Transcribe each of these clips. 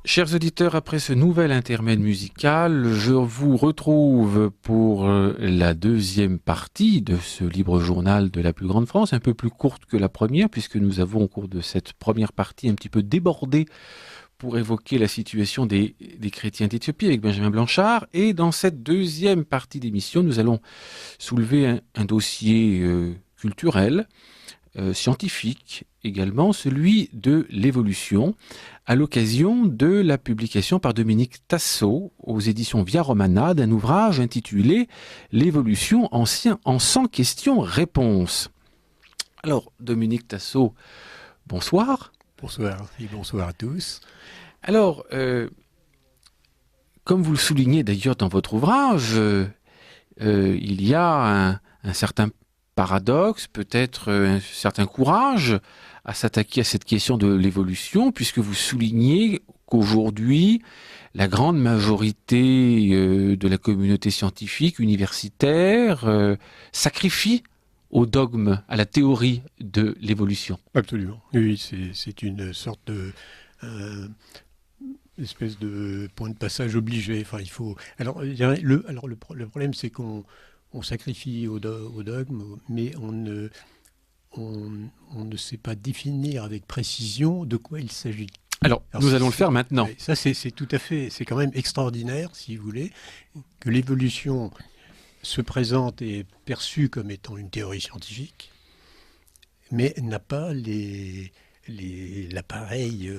Chers auditeurs, après ce nouvel intermède musical, je vous retrouve pour la deuxième partie de ce libre journal de la plus grande France, un peu plus courte que la première, puisque nous avons au cours de cette première partie un petit peu débordé pour évoquer la situation des chrétiens d'Éthiopie avec Benjamin Blanchard. Et dans cette deuxième partie d'émission, nous allons soulever un dossier culturel, scientifique également, celui de l'évolution, à l'occasion de la publication par Dominique Tassot aux éditions Via Romana d'un ouvrage intitulé L'évolution en 100 questions-réponses. Alors, Dominique Tassot, bonsoir. Bonsoir et bonsoir à tous. Alors, comme vous le soulignez d'ailleurs dans votre ouvrage, il y a un certain paradoxe, peut-être un certain courage à s'attaquer à cette question de l'évolution, puisque vous soulignez qu'aujourd'hui, la grande majorité de la communauté scientifique, universitaire, sacrifie au dogme, à la théorie de l'évolution. Absolument. Oui, c'est une sorte de espèce de point de passage obligé. Enfin, il faut. Alors, le problème, c'est qu'on sacrifie au dogme, mais on ne sait pas définir avec précision de quoi il s'agit. Alors nous allons le faire maintenant. Ça, c'est tout à fait, c'est quand même extraordinaire, si vous voulez, que l'évolution se présente et est perçue comme étant une théorie scientifique, mais n'a pas l'appareil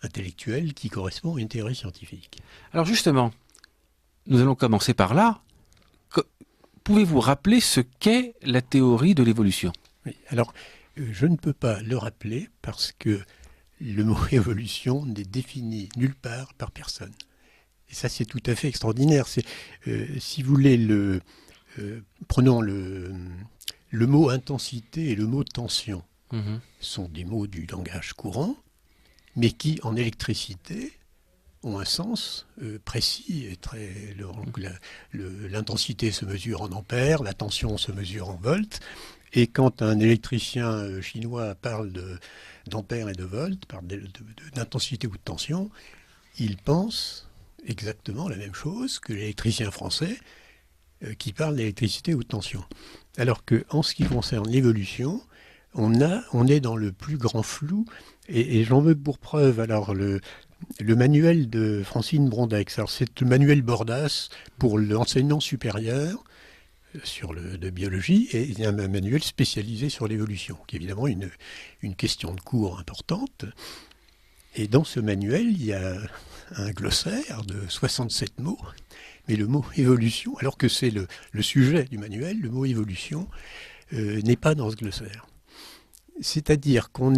intellectuel qui correspond à une théorie scientifique. Alors justement, nous allons commencer par là. Pouvez-vous rappeler ce qu'est la théorie de l'évolution ? Oui, alors, je ne peux pas le rappeler parce que le mot évolution n'est défini nulle part par personne. Et ça, c'est tout à fait extraordinaire. Si vous voulez, prenons le mot intensité et le mot tension. Sont des mots du langage courant, mais qui, en électricité, ont un sens précis et très. L'intensité se mesure en ampères, la tension se mesure en volts. Et quand un électricien chinois parle d'ampères et de volts, parle d'intensité ou de tension, il pense exactement la même chose que l'électricien français qui parle d'électricité ou de tension. Alors qu'en ce qui concerne l'évolution, on est dans le plus grand flou, et j'en veux pour preuve alors le manuel de Francine Brondex. Alors c'est le manuel Bordas pour l'enseignement supérieur de biologie, et il y a un manuel spécialisé sur l'évolution, qui est évidemment une question de cours importante. Et dans ce manuel, il y a un glossaire de 67 mots, mais le mot évolution, alors que c'est le sujet du manuel, le mot évolution n'est pas dans ce glossaire. C'est-à-dire qu'on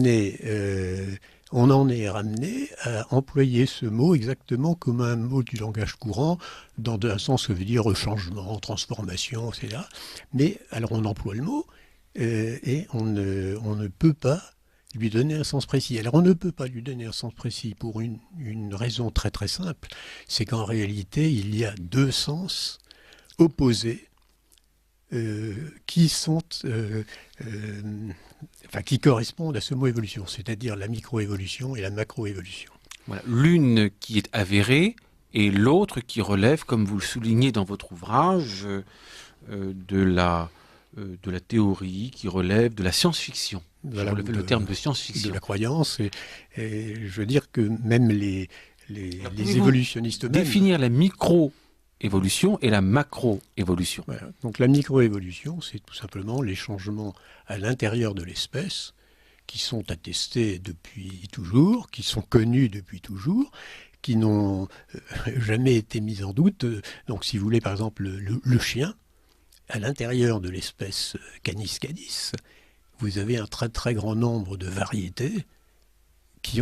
en est ramené à employer ce mot exactement comme un mot du langage courant, dans un sens que veut dire changement, transformation, etc. Mais alors on emploie le mot et on ne peut pas lui donner un sens précis. Alors on ne peut pas lui donner un sens précis pour une raison très très simple, c'est qu'en réalité il y a deux sens opposés qui correspondent à ce mot évolution, c'est-à-dire la microévolution et la macroévolution. Voilà. L'une qui est avérée et l'autre qui relève, comme vous le soulignez dans votre ouvrage, de la théorie, qui relève de la science-fiction. Voilà, le terme de science-fiction. De la croyance, et je veux dire que même les évolutionnistes eux-mêmes... Définir la micro-évolution et la macro-évolution. Voilà. Donc la microévolution, c'est tout simplement les changements à l'intérieur de l'espèce qui sont attestés depuis toujours, qui sont connus depuis toujours, qui n'ont jamais été mis en doute. Donc si vous voulez, par exemple, le chien, à l'intérieur de l'espèce Canis canis, vous avez un très très grand nombre de variétés qui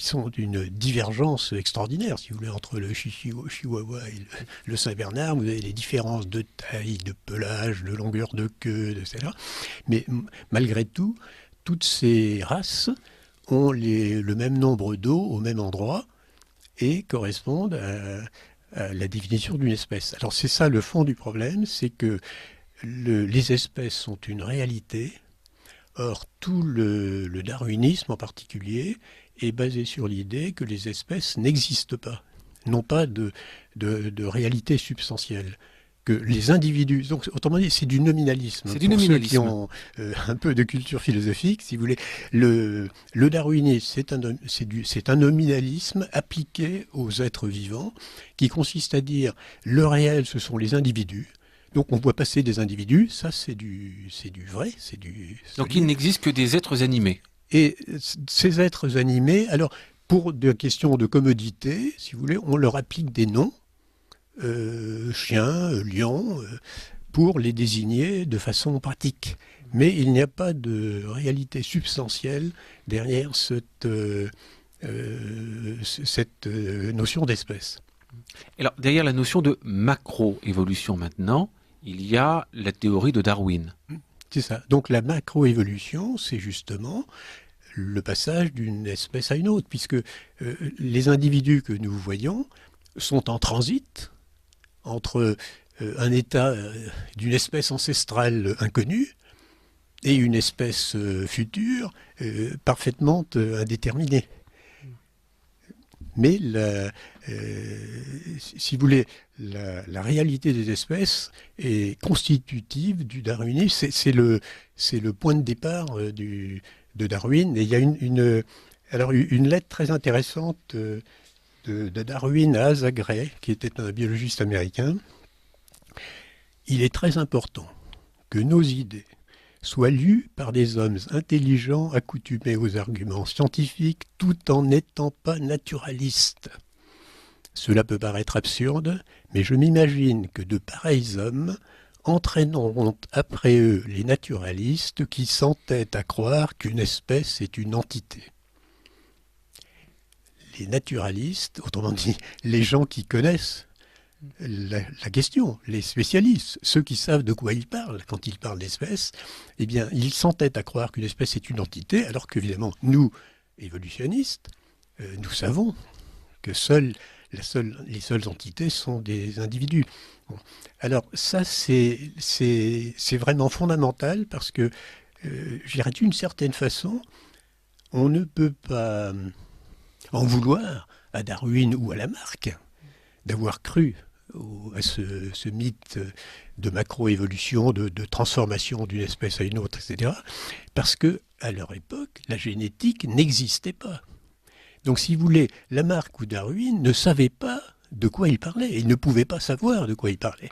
sont d'une divergence extraordinaire, si vous voulez, entre le chihuahua et le Saint-Bernard. Vous avez des différences de taille, de pelage, de longueur de queue, etc. Mais malgré tout, toutes ces races ont le même nombre d'os au même endroit et correspondent à la définition d'une espèce. Alors c'est ça le fond du problème, c'est que les espèces sont une réalité. Or, tout le darwinisme en particulier est basée sur l'idée que les espèces n'existent pas, n'ont pas de réalité substantielle. Que les individus, donc autrement dit, c'est du nominalisme. C'est du Pour nominalisme. ceux qui ont un peu de culture philosophique, si vous voulez, le darwinisme, c'est un nominalisme appliqué aux êtres vivants, qui consiste à dire le réel, ce sont les individus. Donc on voit passer des individus, ça c'est du vrai, c'est du. Donc il n'existe que des êtres animés. Et ces êtres animés, alors pour des questions de commodité, si vous voulez, on leur applique des noms. Chien, lion, pour les désigner de façon pratique. Mais il n'y a pas de réalité substantielle derrière cette notion d'espèce. Alors, derrière la notion de macroévolution maintenant, il y a la théorie de Darwin. C'est ça. Donc la macroévolution, c'est justement le passage d'une espèce à une autre, puisque les individus que nous voyons sont en transit entre un état d'une espèce ancestrale inconnue et une espèce future parfaitement indéterminée. Mais si vous voulez, la réalité des espèces est constitutive du darwinisme. C'est le point de départ de Darwin. Et il y a une lettre très intéressante de Darwin à Asa Gray, qui était un biologiste américain. Il est très important que nos idées soient lues par des hommes intelligents accoutumés aux arguments scientifiques tout en n'étant pas naturalistes. Cela peut paraître absurde, mais je m'imagine que de pareils hommes entraîneront après eux les naturalistes qui s'entêtent à croire qu'une espèce est une entité. Les naturalistes, autrement dit, les gens qui connaissent la question, les spécialistes, ceux qui savent de quoi ils parlent quand ils parlent d'espèces, eh bien, ils s'entêtent à croire qu'une espèce est une entité, alors qu'évidemment, nous, évolutionnistes, nous savons que les seules entités sont des individus. Bon. Alors ça, c'est vraiment fondamental parce que, je dirais d'une certaine façon, on ne peut pas en vouloir à Darwin ou à Lamarck d'avoir cru à ce mythe de macroévolution, de transformation d'une espèce à une autre, etc. Parce que à leur époque, la génétique n'existait pas. Donc, si vous voulez, Lamarck ou Darwin ne savaient pas de quoi ils parlaient. Ils ne pouvaient pas savoir de quoi ils parlaient.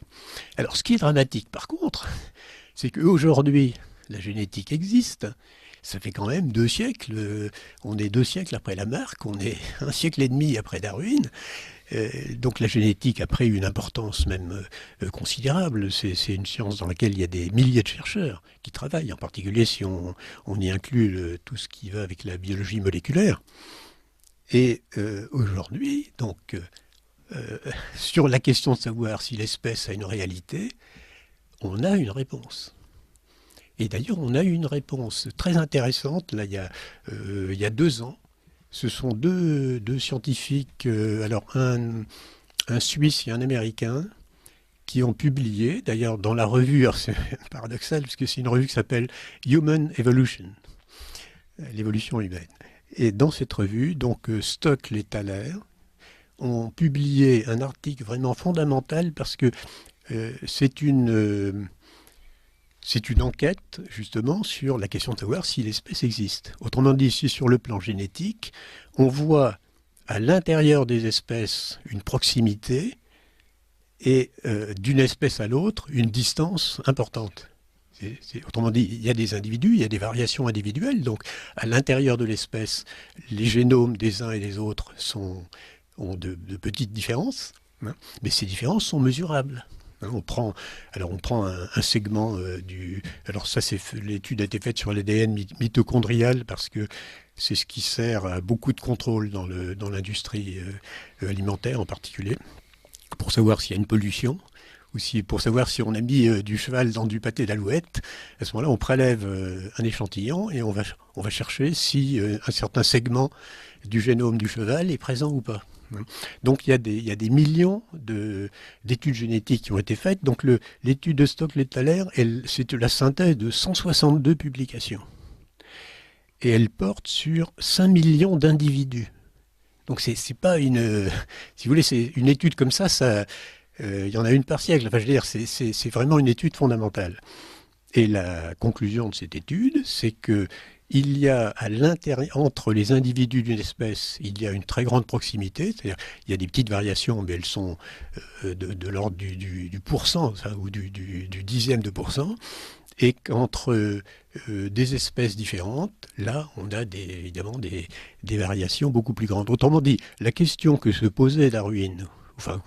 Alors, ce qui est dramatique, par contre, c'est qu'aujourd'hui, la génétique existe. Ça fait quand même 2 siècles. On est 2 siècles après Lamarck, on est 1 siècle et demi après Darwin. Donc la génétique a pris une importance même considérable. C'est une science dans laquelle il y a des milliers de chercheurs qui travaillent, en particulier si on y inclut tout ce qui va avec la biologie moléculaire. Et aujourd'hui, donc, sur la question de savoir si l'espèce a une réalité, on a une réponse. Et d'ailleurs, on a eu une réponse très intéressante, là, il y a 2 ans. Ce sont deux scientifiques, alors un Suisse et un Américain, qui ont publié, d'ailleurs dans la revue, alors c'est paradoxal, parce que c'est une revue qui s'appelle Human Evolution, l'évolution humaine. Et dans cette revue, donc Stokes et Thaler ont publié un article vraiment fondamental parce que c'est une enquête, justement, sur la question de savoir si l'espèce existe. Autrement dit, si sur le plan génétique, on voit à l'intérieur des espèces une proximité et d'une espèce à l'autre une distance importante. Autrement dit, il y a des individus, il y a des variations individuelles. Donc, à l'intérieur de l'espèce, les génomes des uns et des autres ont de petites différences, hein, mais ces différences sont mesurables. On prend un segment du... Alors ça, l'étude a été faite sur l'ADN mitochondrial parce que c'est ce qui sert à beaucoup de contrôle dans l'industrie alimentaire en particulier, pour savoir s'il y a une pollution, ou pour savoir si on a mis du cheval dans du pâté d'alouette. À ce moment-là, on prélève un échantillon et on va chercher si un certain segment du génome du cheval est présent ou pas. Donc il y a des millions d'études génétiques qui ont été faites. Donc l'étude de Stokes et Thaler, c'est la synthèse de 162 publications. et elle porte sur 5 millions d'individus. Donc c'est pas si vous voulez, c'est une étude comme ça, il y en a une par siècle. Enfin, je veux dire, c'est vraiment une étude fondamentale. Et la conclusion de cette étude, c'est que il y a à l'intérieur, entre les individus d'une espèce, il y a une très grande proximité, c'est-à-dire il y a des petites variations, mais elles sont de l'ordre du pourcent, ou du dixième de pourcent, et qu'entre des espèces différentes, là, on a évidemment des variations beaucoup plus grandes. Autrement dit, la question que se posait Darwin, enfin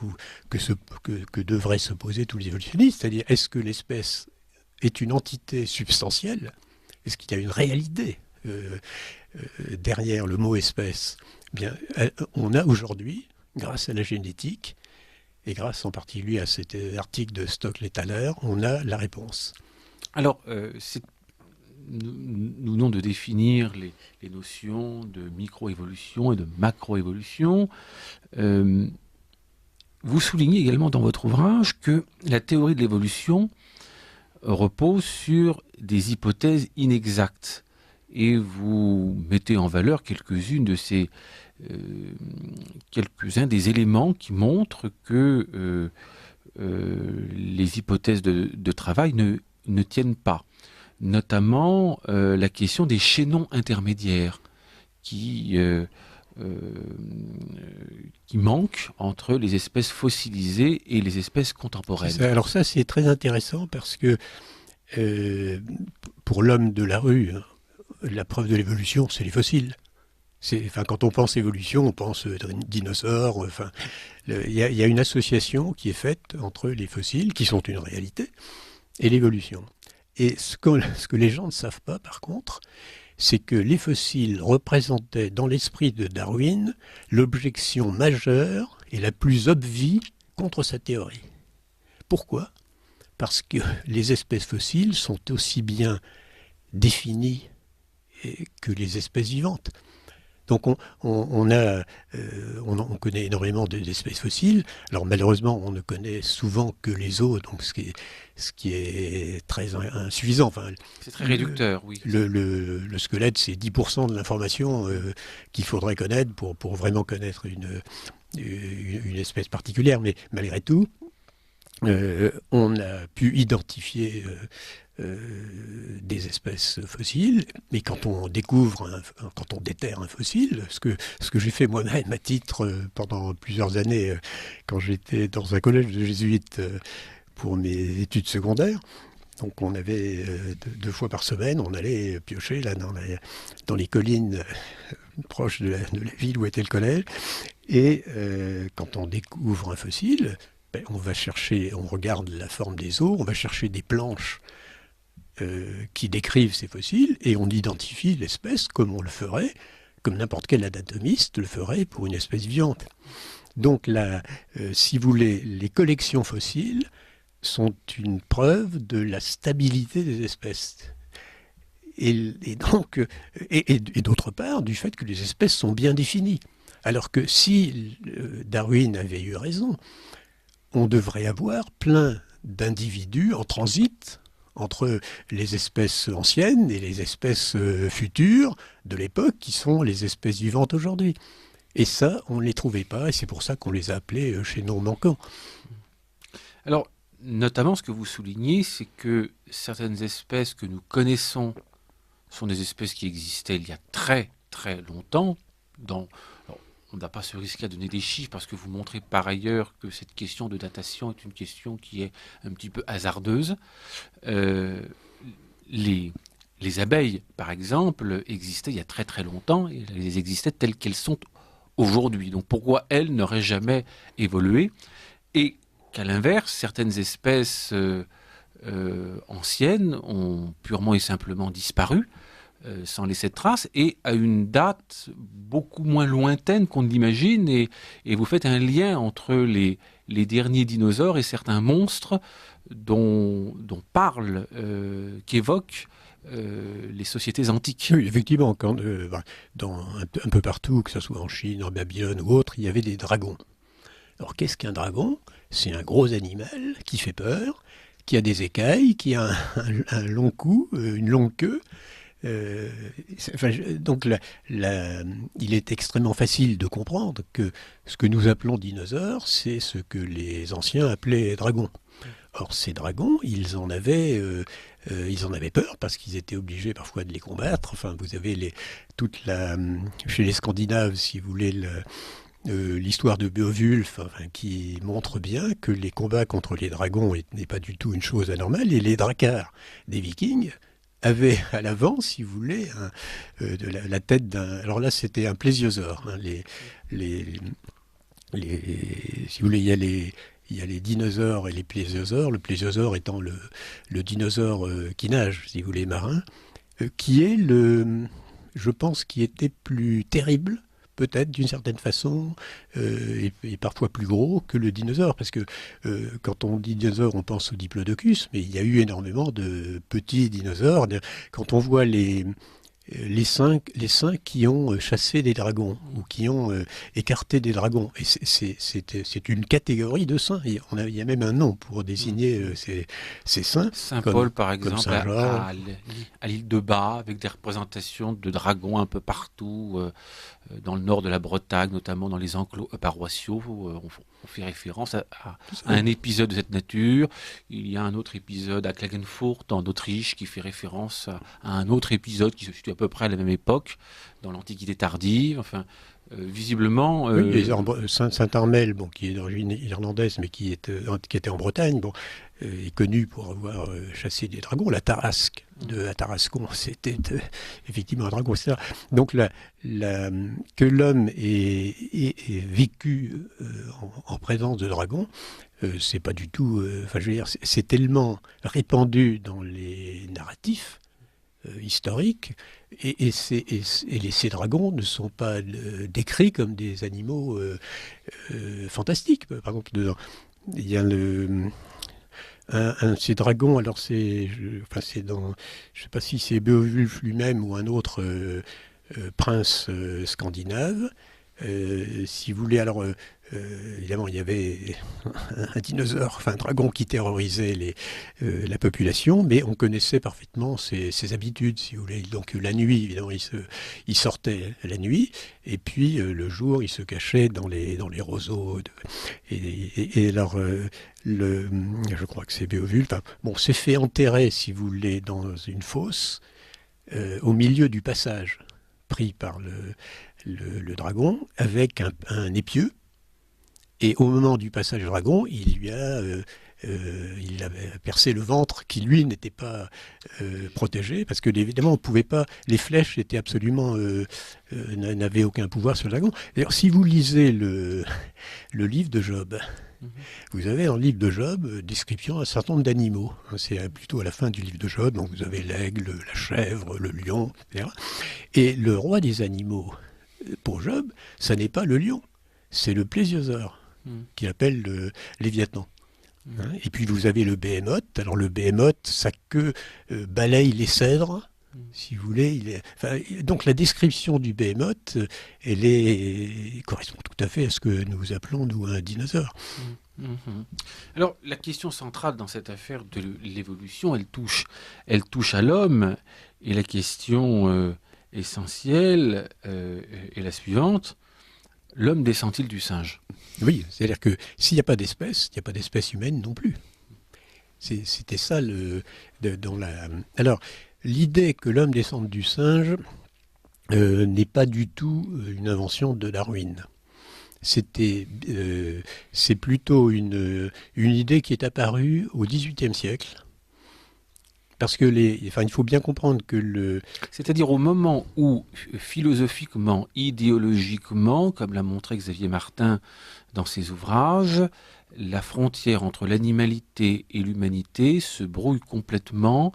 que devraient se poser tous les évolutionnistes, c'est-à-dire est-ce que l'espèce est une entité substantielle? Est-ce qu'il y a une réalité derrière le mot espèce? Bien, on a aujourd'hui, grâce à la génétique, et grâce en particulier à cet article de Stokes-Letaler, on a la réponse. Alors, nous venons de définir les notions de microévolution et de macroévolution. Vous soulignez également dans votre ouvrage que la théorie de l'évolution repose sur des hypothèses inexactes et vous mettez en valeur quelques-uns des éléments qui montrent que les hypothèses de travail ne tiennent pas, notamment la question des chaînons intermédiaires qui manquent entre les espèces fossilisées et les espèces contemporaines. Alors ça, c'est très intéressant parce que pour l'homme de la rue, la preuve de l'évolution, c'est les fossiles. Quand on pense évolution, on pense dinosaures. Il y a une association qui est faite entre les fossiles, qui sont une réalité, et l'évolution. Et ce que les gens ne savent pas, par contre, c'est que les fossiles représentaient dans l'esprit de Darwin l'objection majeure et la plus obvie contre sa théorie. Pourquoi ? Parce que les espèces fossiles sont aussi bien définies que les espèces vivantes. Donc on connaît énormément d'espèces fossiles. Alors malheureusement, on ne connaît souvent que les os, donc ce qui est très insuffisant. C'est très réducteur, oui. Le squelette, c'est 10% de l'information qu'il faudrait connaître pour vraiment connaître une espèce particulière. Mais malgré tout, on a pu identifier des espèces fossiles, mais quand on déterre un fossile, ce que j'ai fait moi-même à titre pendant plusieurs années quand j'étais dans un collège de jésuites pour mes études secondaires. Donc on avait 2 fois par semaine, on allait piocher là dans les collines proches de la ville où était le collège, et quand on découvre un fossile, on regarde la forme des os, on va chercher des planches qui décrivent ces fossiles, et on identifie l'espèce comme on le ferait, comme n'importe quel anatomiste le ferait pour une espèce vivante. Donc si vous voulez, les collections fossiles sont une preuve de la stabilité des espèces. Et d'autre part, du fait que les espèces sont bien définies. Alors que si Darwin avait eu raison, on devrait avoir plein d'individus en transit entre les espèces anciennes et les espèces futures de l'époque, qui sont les espèces vivantes aujourd'hui. Et ça, on ne les trouvait pas, et c'est pour ça qu'on les a appelés chaînons manquants. Alors, notamment, ce que vous soulignez, c'est que certaines espèces que nous connaissons sont des espèces qui existaient il y a très très longtemps. On n'a pas se risquer à donner des chiffres parce que vous montrez par ailleurs que cette question de datation est une question qui est un petit peu hasardeuse. Les abeilles, par exemple, existaient il y a très très longtemps et elles existaient telles qu'elles sont aujourd'hui. Donc pourquoi elles n'auraient jamais évolué ? Et qu'à l'inverse, certaines espèces anciennes ont purement et simplement disparu, sans laisser de traces, et à une date beaucoup moins lointaine qu'on ne l'imagine, et vous faites un lien entre les derniers dinosaures et certains monstres dont parlent, qu'évoquent les sociétés antiques. Oui, effectivement, un peu partout, que ce soit en Chine, en Babylone ou autre, il y avait des dragons. Alors qu'est-ce qu'un dragon ? C'est un gros animal qui fait peur, qui a des écailles, qui a un long cou, une longue queue, Donc, il est extrêmement facile de comprendre que ce que nous appelons dinosaures, c'est ce que les anciens appelaient dragons. Or, ces dragons, ils en avaient peur parce qu'ils étaient obligés parfois de les combattre. Enfin, vous avez chez les Scandinaves, si vous voulez, l'histoire de Beowulf, enfin, qui montre bien que les combats contre les dragons n'est pas du tout une chose anormale. Et les dracars des Vikings avaient à l'avant, si vous voulez, la tête d'un. Alors là, c'était un plésiosaure. Hein, si vous voulez, il y a les dinosaures et les plésiosaures. Le plésiosaure étant le dinosaure qui nage, si vous voulez, marin, qui est je pense, qui était plus terrible, peut-être d'une certaine façon, et parfois plus gros que le dinosaure. Parce que quand on dit dinosaure, on pense au diplodocus, mais il y a eu énormément de petits dinosaures. Quand on voit les saints qui ont chassé des dragons ou qui ont écarté des dragons. Et c'est une catégorie de saints. Il y a même un nom pour désigner ces saints. Saint Paul, par comme exemple, à l'île de Bas, avec des représentations de dragons un peu partout, dans le nord de la Bretagne, notamment dans les enclos paroissiaux. On fait référence à un épisode de cette nature. Il y a un autre épisode à Klagenfurt, en Autriche, qui fait référence à un autre épisode qui se situe à peu près à la même époque, dans l'Antiquité tardive. Enfin, visiblement... Oui, Saint-Armel, bon, qui est d'origine irlandaise, mais qui était en Bretagne, bon, est connu pour avoir chassé des dragons. La Tarasque de la Tarascon, c'était effectivement un dragon, etc. Donc que l'homme ait vécu en présence de dragons, c'est pas du tout... Enfin, je veux dire, c'est tellement répandu dans les narratifs historiques, et ces dragons ne sont pas décrits comme des animaux fantastiques. Par exemple, il y a un de ces dragons, alors je sais pas si c'est Beowulf lui-même ou un autre prince scandinave. Si vous voulez, alors évidemment, il y avait un dinosaure, enfin un dragon qui terrorisait la population, mais on connaissait parfaitement ses habitudes, si vous voulez. Donc la nuit, évidemment, il sortait la nuit, et puis le jour, il se cachait dans les roseaux. Et alors, je crois que c'est Béovul. Enfin, bon, s'est fait enterrer, si vous voulez, dans une fosse, au milieu du passage, pris par le dragon, avec un épieu. Et au moment du passage du dragon, il avait percé le ventre qui, lui, n'était pas protégé, parce que, évidemment, on pouvait pas... Les flèches étaient absolument... n'avaient aucun pouvoir sur le dragon. D'ailleurs, si vous lisez le livre de Job, vous avez dans le livre de Job description d'un certain nombre d'animaux. C'est plutôt à la fin du livre de Job, donc vous avez l'aigle, la chèvre, le lion, etc. Et le roi des animaux, pour Job, ça n'est pas le lion, c'est le plésiosaure, qu'il appelle le Léviathan. Et puis vous avez le béhémoth. Alors le béhémoth, sa queue balaye les cèdres, si vous voulez. Donc la description du béhémoth, correspond tout à fait à ce que nous appelons, nous, un dinosaure. Alors la question centrale dans cette affaire de l'évolution, elle touche à l'homme, et la question essentielle est la suivante: l'homme descend-il du singe? Oui, c'est-à-dire que s'il n'y a pas d'espèce, il n'y a pas d'espèce humaine non plus. C'était ça Alors, l'idée que l'homme descende du singe n'est pas du tout une invention de Darwin. C'est plutôt une idée qui est apparue au XVIIIe siècle. Parce que il faut bien comprendre que C'est-à-dire au moment où, philosophiquement, idéologiquement, comme l'a montré Xavier Martin dans ses ouvrages, la frontière entre l'animalité et l'humanité se brouille complètement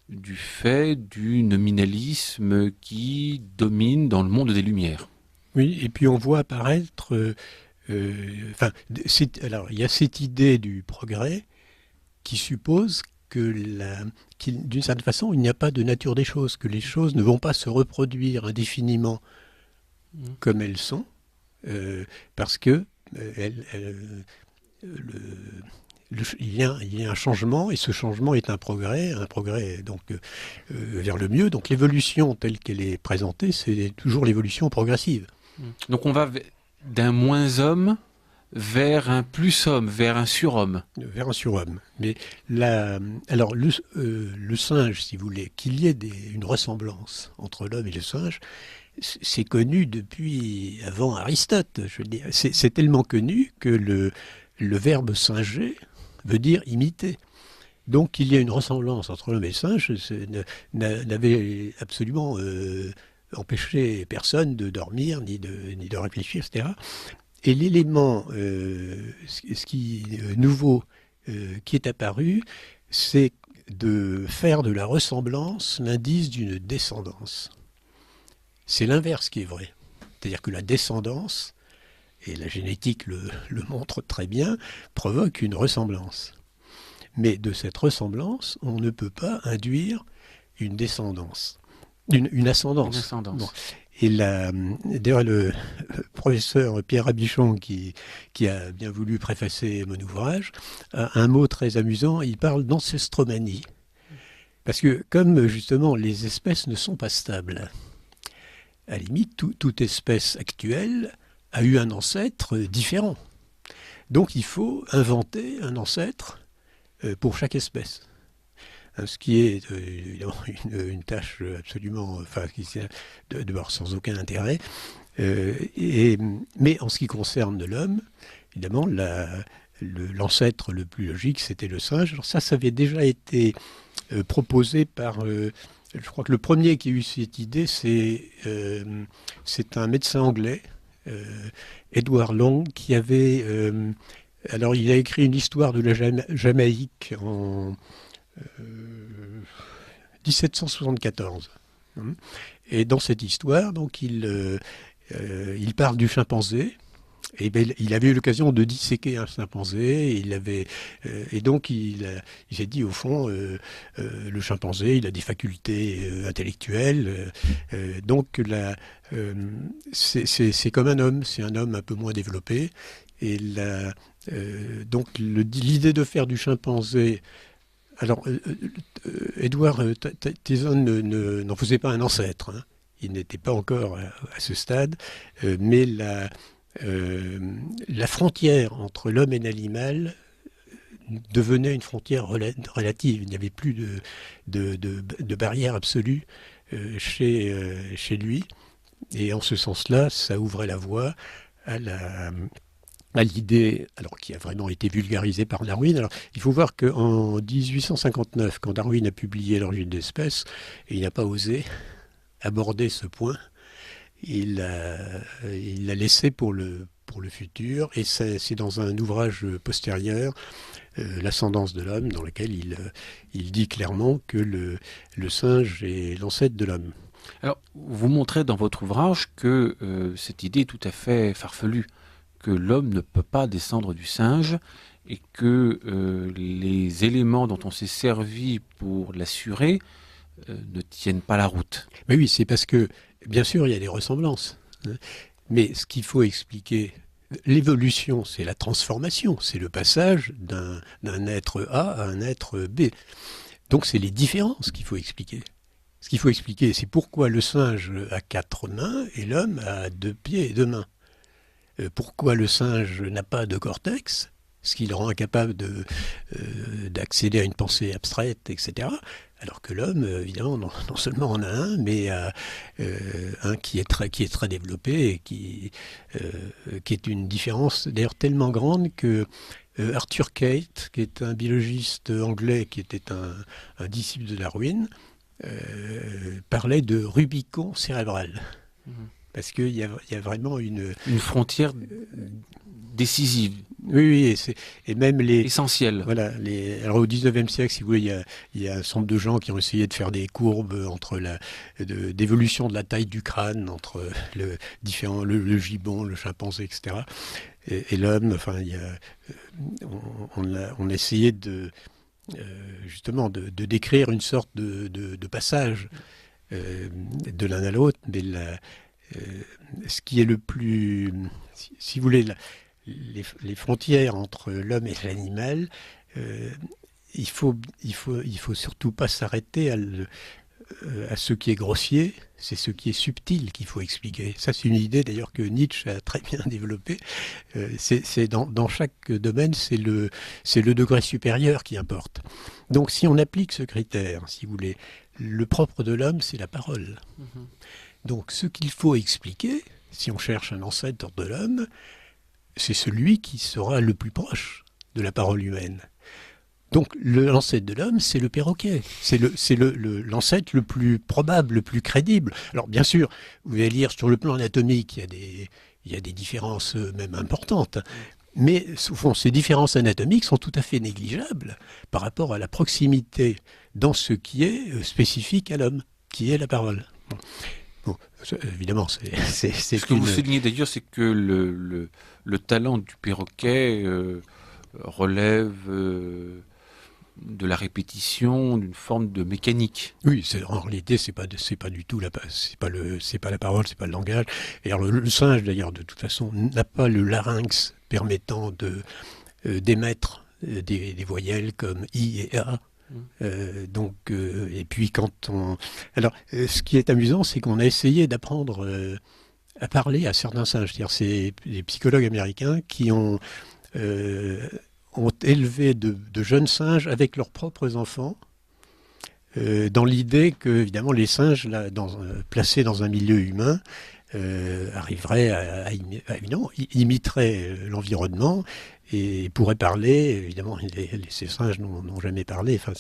du fait du nominalisme qui domine dans le monde des Lumières. Oui, et puis on voit apparaître... alors, il y a cette idée du progrès qui suppose d'une certaine façon, il n'y a pas de nature des choses, que les choses ne vont pas se reproduire indéfiniment comme elles sont, parce que il y a un changement, et ce changement est un progrès donc vers le mieux. Donc l'évolution telle qu'elle est présentée, c'est toujours l'évolution progressive. Donc on va d'un moins homme vers un plus homme, vers un surhomme. Vers un surhomme. Mais alors le singe, si vous voulez, qu'il y ait une ressemblance entre l'homme et le singe, c'est connu depuis avant Aristote. Je veux dire, c'est tellement connu que le verbe singer veut dire imiter. Donc qu'il y ait une ressemblance entre l'homme et le singe n'avait absolument empêché personne de dormir, ni de réfléchir, etc. Et l'élément nouveau qui est apparu, c'est de faire de la ressemblance l'indice d'une descendance. C'est l'inverse qui est vrai. C'est-à-dire que la descendance, et la génétique le montre très bien, provoque une ressemblance. Mais de cette ressemblance, on ne peut pas induire une descendance, une ascendance. Une ascendance. Bon. Et d'ailleurs, le professeur Pierre Rabichon, qui a bien voulu préfacer mon ouvrage, a un mot très amusant, il parle d'ancestromanie. Parce que comme justement les espèces ne sont pas stables, à la limite, toute espèce actuelle a eu un ancêtre différent. Donc il faut inventer un ancêtre pour chaque espèce. Ce qui est évidemment une tâche absolument, enfin, sans aucun intérêt. Mais en ce qui concerne l'homme, évidemment, l'ancêtre le plus logique, c'était le singe. Alors ça avait déjà été proposé par, je crois que le premier qui a eu cette idée, c'est un médecin anglais, Edward Long, qui avait... alors il a écrit une histoire de la Jamaïque en 1774. Et dans cette histoire, donc, il parle du chimpanzé. Et ben, il avait eu l'occasion de disséquer un chimpanzé. Et donc, il s'est dit, au fond, le chimpanzé, il a des facultés intellectuelles. Donc, c'est comme un homme. C'est un homme un peu moins développé. Et donc, l'idée de faire du chimpanzé... Alors, Edward Tyson n'en faisait pas un ancêtre. Hein. Il n'était pas encore à ce stade. Mais la frontière entre l'homme et l'animal devenait une frontière relative. Il n'y avait plus de barrière absolue chez lui. Et en ce sens-là, ça ouvrait la voie à l'idée, alors qui a vraiment été vulgarisée par Darwin. Alors, il faut voir qu'en 1859, quand Darwin a publié L'origine des espèces, il n'a pas osé aborder ce point. Il l'a laissé pour le futur, et c'est dans un ouvrage postérieur, L'ascendance de l'homme, dans lequel il dit clairement que le singe est l'ancêtre de l'homme. Alors, vous montrez dans votre ouvrage que cette idée est tout à fait farfelue, que l'homme ne peut pas descendre du singe et que les éléments dont on s'est servi pour l'assurer ne tiennent pas la route. Mais oui, c'est parce que, bien sûr, il y a des ressemblances. Hein, mais ce qu'il faut expliquer, l'évolution, c'est la transformation, c'est le passage d'un être A à un être B. Donc c'est les différences qu'il faut expliquer. Ce qu'il faut expliquer, c'est pourquoi le singe a 4 mains et l'homme a 2 pieds et 2 mains. Pourquoi le singe n'a pas de cortex, ce qui le rend incapable d'accéder à une pensée abstraite, etc. Alors que l'homme, évidemment, non seulement en a un, mais un qui est très développé et qui est une différence d'ailleurs tellement grande que Arthur Kate, qui est un biologiste anglais qui était un disciple de Darwin, parlait de Rubicon cérébral. Mmh. Parce qu'il y a vraiment une frontière décisive. Oui, et même essentielle. Voilà, alors au 19e siècle, si vous voulez, il y a un certain nombre de gens qui ont essayé de faire des courbes entre d'évolution de la taille du crâne, entre le gibbon, le chimpanzé, etc. Et l'homme, enfin, on a essayé justement de décrire une sorte de passage de l'un à l'autre, mais ce qui est le plus, si vous voulez, les frontières entre l'homme et l'animal il faut surtout pas s'arrêter à ce qui est grossier, c'est ce qui est subtil qu'il faut expliquer. Ça, c'est une idée d'ailleurs que Nietzsche a très bien développée. C'est dans chaque domaine, c'est le degré supérieur qui importe. Donc, si on applique ce critère, si vous voulez, le propre de l'homme, c'est la parole. Donc, ce qu'il faut expliquer, si on cherche un ancêtre de l'homme, c'est celui qui sera le plus proche de la parole humaine. Donc l'ancêtre de l'homme, c'est le perroquet. C'est l'ancêtre le plus probable, le plus crédible. Alors bien sûr, vous allez lire sur le plan anatomique, il y a des différences même importantes. Mais au fond, ces différences anatomiques sont tout à fait négligeables par rapport à la proximité dans ce qui est spécifique à l'homme, qui est la parole. Bon, évidemment, c'est ce que vous soulignez d'ailleurs, c'est que le talent du perroquet relève de la répétition, d'une forme de mécanique. Oui, en réalité, c'est pas du tout la parole, c'est pas le langage. Et alors, le singe, d'ailleurs, de toute façon, n'a pas le larynx permettant d'émettre des voyelles comme I et A. Et puis alors, ce qui est amusant, c'est qu'on a essayé d'apprendre à parler à certains singes. C'est-à-dire, c'est des psychologues américains qui ont élevé de jeunes singes avec leurs propres enfants, dans l'idée que, évidemment, les singes, là, placés dans un milieu humain, arriveraient imiteraient l'environnement et pourraient parler. Évidemment, ces singes n'ont jamais parlé. Enfin,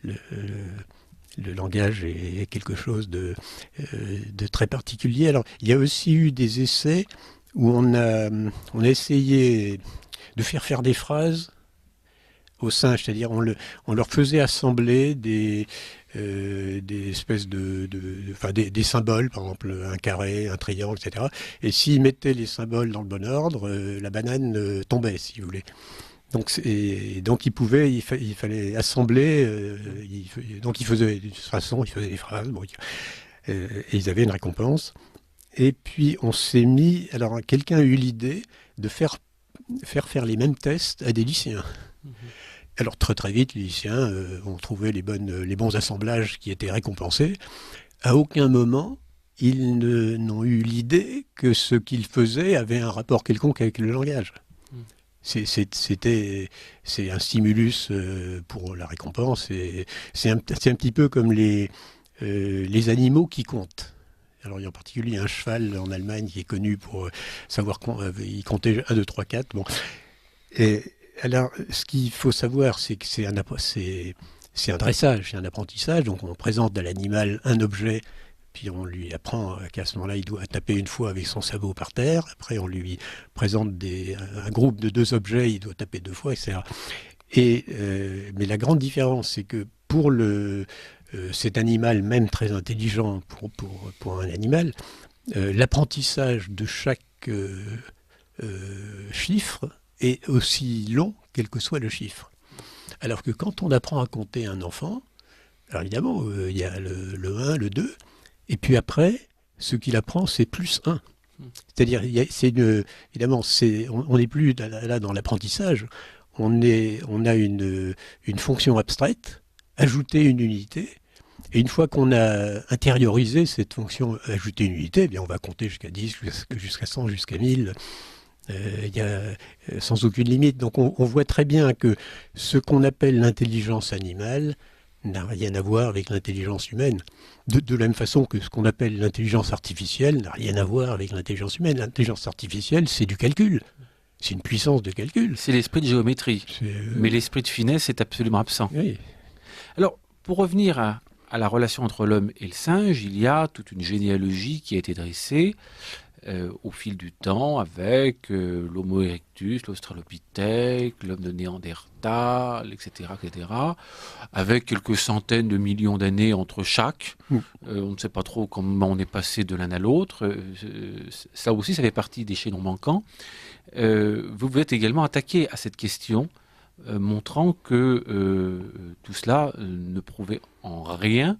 le langage est quelque chose de très particulier. Alors, il y a aussi eu des essais où on a essayé de faire des phrases aux singes, c'est-à-dire on leur faisait assembler des espèces des symboles, par exemple un carré, un triangle, etc. Et s'ils mettaient les symboles dans le bon ordre, la banane tombait, si vous voulez. Donc il fallait assembler. Donc ils faisaient de toute façon, ils faisaient des phrases. Bon, et ils avaient une récompense. Et puis on s'est mis. Alors quelqu'un a eu l'idée de faire les mêmes tests à des lycéens. Alors très vite, les lycéens ont trouvé les bons assemblages qui étaient récompensés. À aucun moment, ils n'ont eu l'idée que ce qu'ils faisaient avait un rapport quelconque avec le langage. C'est un stimulus pour la récompense. C'est un petit peu comme les animaux qui comptent. Alors, il y a en particulier un cheval en Allemagne qui est connu pour savoir il comptait 1, 2, 3, 4. Bon. Et alors, ce qu'il faut savoir, c'est que c'est un dressage, c'est un apprentissage. Donc, on présente à l'animal un objet, puis on lui apprend qu'à ce moment-là, il doit taper une fois avec son sabot par terre. Après, on lui présente un groupe de 2 objets, il doit taper 2 fois, etc. Mais la grande différence, c'est que pour cet animal, même très intelligent pour un animal, l'apprentissage de chaque chiffre est aussi long, quel que soit le chiffre. Alors que quand on apprend à compter un enfant, alors évidemment, il y a le 1, le 2, et puis après, ce qu'il apprend, c'est plus 1. C'est-à-dire, évidemment, on n'est plus là dans l'apprentissage, on a une fonction abstraite, ajouter une unité, et une fois qu'on a intériorisé cette fonction ajouter une unité, eh bien on va compter jusqu'à 10, jusqu'à 100, jusqu'à 1000, sans aucune limite. Donc on voit très bien que ce qu'on appelle l'intelligence animale n'a rien à voir avec l'intelligence humaine. De la même façon que ce qu'on appelle l'intelligence artificielle n'a rien à voir avec l'intelligence humaine. L'intelligence artificielle, c'est du calcul. C'est une puissance de calcul. C'est l'esprit de géométrie. Mais l'esprit de finesse est absolument absent. Oui. Alors, pour revenir à la relation entre l'homme et le singe, il y a toute une généalogie qui a été dressée au fil du temps avec l'Homo erectus, l'Australopithèque, l'homme de Néandertal, etc., avec quelques centaines de millions d'années entre chaque. On ne sait pas trop comment on est passé de l'un à l'autre. Ça aussi, ça fait partie des chaînons manquants. Vous vous êtes également attaqué à cette question, montrant que tout cela ne prouvait en rien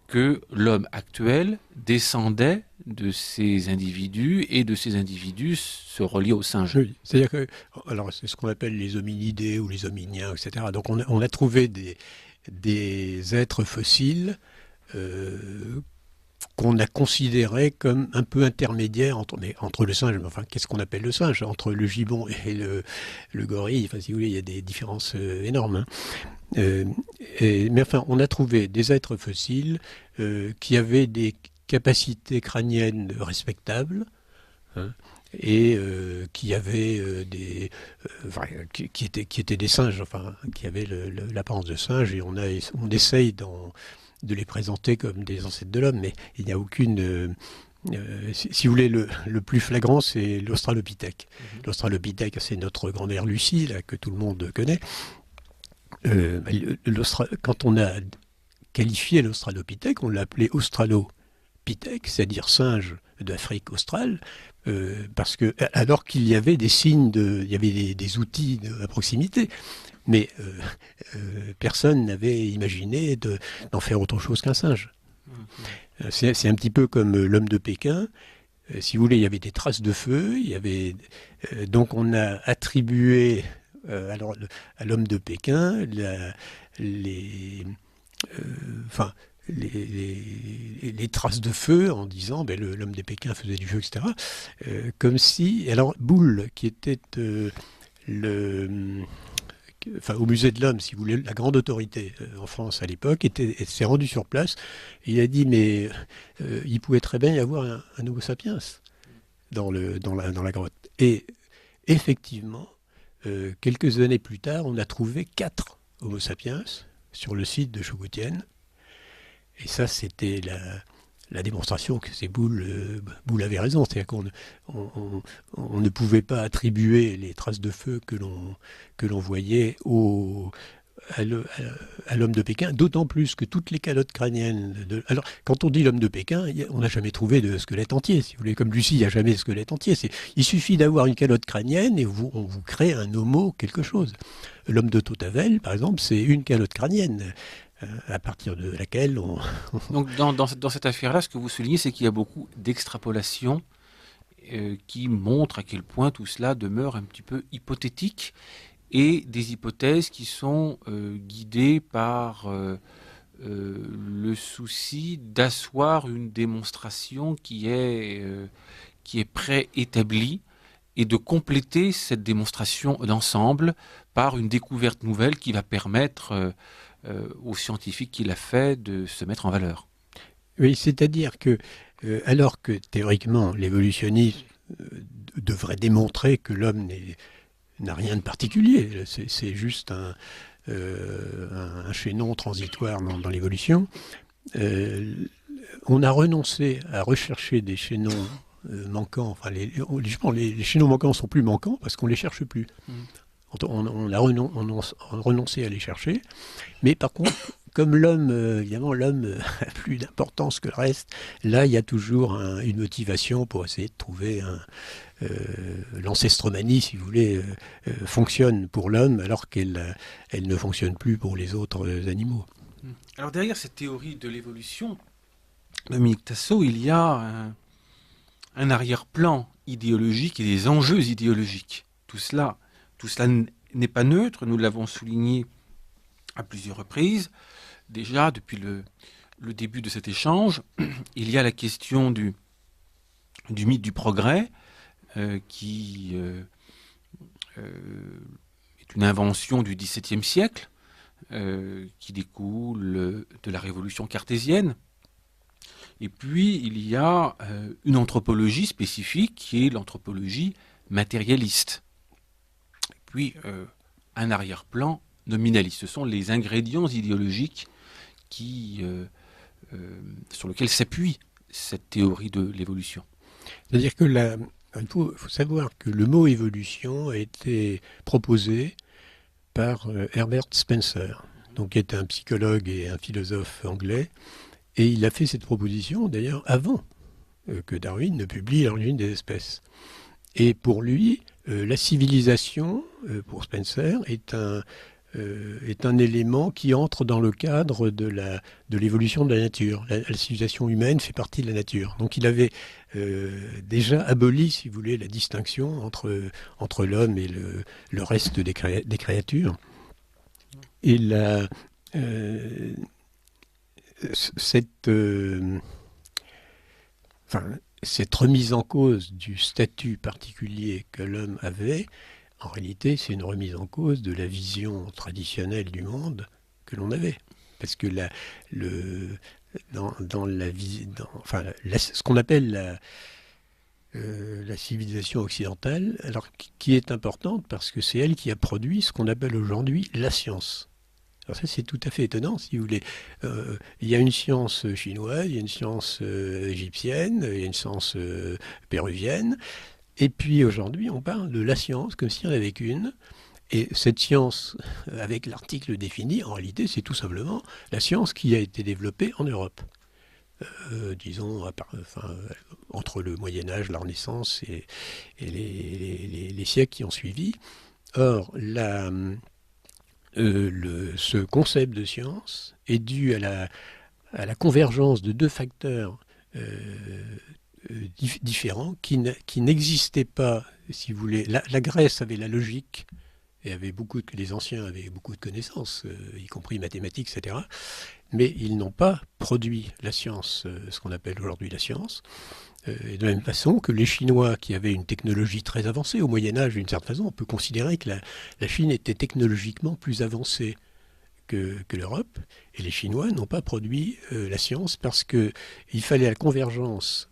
que l'homme actuel descendait de ces individus et de ces individus se relier aux singes. Oui, c'est-à-dire que, alors c'est ce qu'on appelle les hominidés ou les hominiens, etc. Donc on a trouvé des êtres fossiles qu'on a considérés comme un peu intermédiaires entre le singe, enfin qu'est-ce qu'on appelle le singe, entre le gibbon et le gorille, enfin si vous voulez, il y a des différences énormes. Hein. Mais enfin, on a trouvé des êtres fossiles qui avaient des capacités crâniennes respectables, hein, et qui avaient enfin, qui étaient des singes, enfin, qui avaient l'apparence de singes, et on essaye de les présenter comme des ancêtres de l'homme, mais il n'y a aucune... si vous voulez, le plus flagrant, c'est l'Australopithèque. L'Australopithèque, c'est notre grand-mère Lucie, là, que tout le monde connaît. Quand on a qualifié l'Australopithèque, on l'a appelé Australopithèque, c'est-à-dire singe d'Afrique australe, parce que alors qu'il y avait des signes, il y avait des outils à proximité, mais personne n'avait imaginé d'en faire autre chose qu'un singe. C'est un petit peu comme l'homme de Pékin. Si vous voulez, il y avait des traces de feu, donc on a attribué alors, à l'homme de Pékin enfin, les traces de feu en disant ben, l'homme de Pékin faisait du feu, etc. Comme si... Alors, Boulle, qui était enfin, au musée de l'homme, si vous voulez, la grande autorité en France à l'époque, s'est rendu sur place. Et il a dit, mais il pouvait très bien y avoir un Homo sapiens dans la grotte. Et effectivement, quelques années plus tard, on a trouvé 4 Homo sapiens sur le site de Chougoutienne. Et ça, c'était la démonstration que ces Boulle avait raison. C'est-à-dire qu'on ne pouvait pas attribuer les traces de feu que l'on voyait à l'homme de Pékin, d'autant plus que toutes les calottes crâniennes... Alors, quand on dit l'homme de Pékin, on n'a jamais trouvé de squelette entier. Si vous voulez, comme Lucie, il n'y a jamais de squelette entier. Il suffit d'avoir une calotte crânienne et on vous crée un homo quelque chose. L'homme de Tautavel, par exemple, c'est une calotte crânienne. À partir de laquelle on... Donc dans cette affaire-là, ce que vous soulignez, c'est qu'il y a beaucoup d'extrapolations qui montrent à quel point tout cela demeure un petit peu hypothétique, et des hypothèses qui sont guidées par le souci d'asseoir une démonstration qui est préétablie, et de compléter cette démonstration d'ensemble par une découverte nouvelle qui va permettre aux scientifiques qui l'a fait de se mettre en valeur. Oui, c'est-à-dire que, alors que théoriquement l'évolutionnisme devrait démontrer que l'homme n'a rien de particulier, c'est juste un chaînon transitoire dans l'évolution, on a renoncé à rechercher des chaînons manquants. Enfin, les chaînons manquants ne sont plus manquants parce qu'on ne les cherche plus. On a renoncé à les chercher, mais par contre, comme l'homme, évidemment, l'homme a plus d'importance que le reste, là, il y a toujours une motivation pour essayer de trouver l'ancestromanie, si vous voulez, fonctionne pour l'homme, alors qu'elle ne fonctionne plus pour les autres animaux. Alors derrière cette théorie de l'évolution, Dominique Tasseau, il y a un arrière-plan idéologique et des enjeux idéologiques. Tout cela n'est pas neutre, nous l'avons souligné à plusieurs reprises. Déjà, depuis le début de cet échange, il y a la question du mythe du progrès, qui est une invention du XVIIe siècle, qui découle de la révolution cartésienne. Et puis, il y a une anthropologie spécifique qui est l'anthropologie matérialiste. Puis un arrière-plan nominaliste. Ce sont les ingrédients idéologiques sur lesquels s'appuie cette théorie de l'évolution. C'est-à-dire que il faut savoir que le mot évolution a été proposé par Herbert Spencer, donc qui est un psychologue et un philosophe anglais, et il a fait cette proposition d'ailleurs avant que Darwin ne publie L'origine des espèces. Et pour lui, la civilisation, pour Spencer, est est un élément qui entre dans le cadre de l'évolution de la nature. La civilisation humaine fait partie de la nature. Donc il avait déjà aboli, si vous voulez, la distinction entre l'homme et le reste des créatures. Et cette remise en cause du statut particulier que l'homme avait, en réalité, c'est une remise en cause de la vision traditionnelle du monde que l'on avait. Parce que ce qu'on appelle la civilisation occidentale, alors qui est importante parce que c'est elle qui a produit ce qu'on appelle aujourd'hui la science. Alors ça, c'est tout à fait étonnant, si vous voulez. Il y a une science chinoise, il y a une science égyptienne, il y a une science péruvienne. Et puis aujourd'hui, on parle de la science comme s'il y en avait qu'une. Et cette science, avec l'article défini, en réalité, c'est tout simplement la science qui a été développée en Europe. Disons, entre le Moyen-Âge, la Renaissance et les siècles qui ont suivi. Or, ce concept de science est dû à la convergence de deux facteurs différents qui n'existaient pas, si vous voulez. La Grèce avait la logique, et les anciens avaient beaucoup de connaissances, y compris mathématiques, etc. Mais ils n'ont pas produit la science, ce qu'on appelle aujourd'hui la science. Et de la même façon que les Chinois, qui avaient une technologie très avancée au Moyen-Âge, d'une certaine façon, on peut considérer que la Chine était technologiquement plus avancée que l'Europe. Et les Chinois n'ont pas produit la science parce qu'il fallait la convergence